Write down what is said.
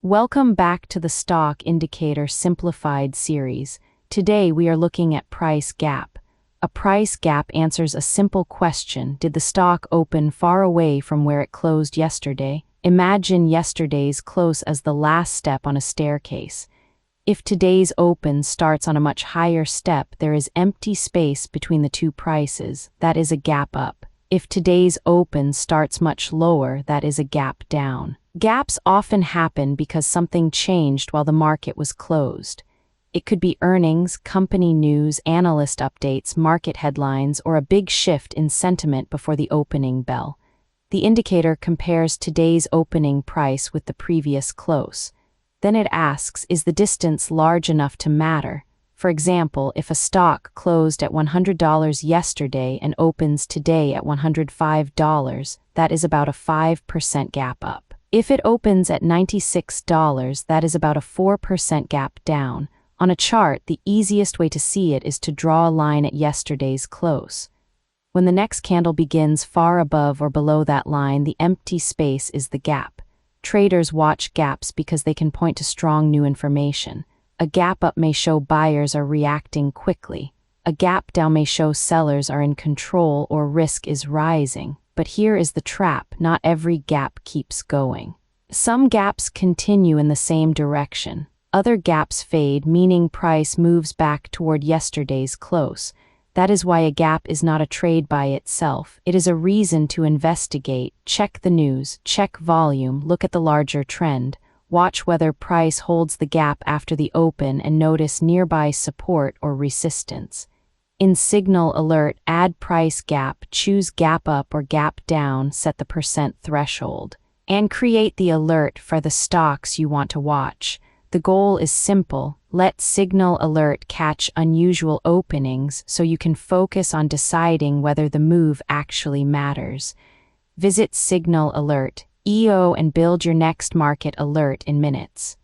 Welcome back to the Stock Indicator Simplified Series. Today we are looking at price gap. A price gap answers a simple question: did the stock open far away from where it closed yesterday? Imagine yesterday's close as the last step on a staircase. If today's open starts on a much higher step, there is empty space between the two prices. That is a gap up. If today's open starts much lower, that is a gap down. Gaps often happen because something changed while the market was closed. It could be earnings, company news, analyst updates, market headlines, or a big shift in sentiment before the opening bell. The indicator compares today's opening price with the previous close. Then it asks, is the distance large enough to matter? For example, if a stock closed at $100 yesterday and opens today at $105, that is about a 5% gap up. If it opens at $96, that is about a 4% gap down. On a chart, the easiest way to see it is to draw a line at yesterday's close. When the next candle begins far above or below that line, the empty space is the gap. Traders watch gaps because they can point to strong new information. A gap up may show buyers are reacting quickly. A gap down may show sellers are in control or risk is rising. But here is the trap: not every gap keeps going. Some gaps continue in the same direction. Other gaps fade, meaning price moves back toward yesterday's close. That is why a gap is not a trade by itself. It is a reason to investigate, check the news, check volume, look at the larger trend, watch whether price holds the gap after the open, and notice nearby support or resistance. In Signal Alert, add price gap, choose gap up or gap down, set the percent threshold, and create the alert for the stocks you want to watch. The goal is simple: let Signal Alert catch unusual openings so you can focus on deciding whether the move actually matters. Visit Signal Alert, EO, and build your next market alert in minutes.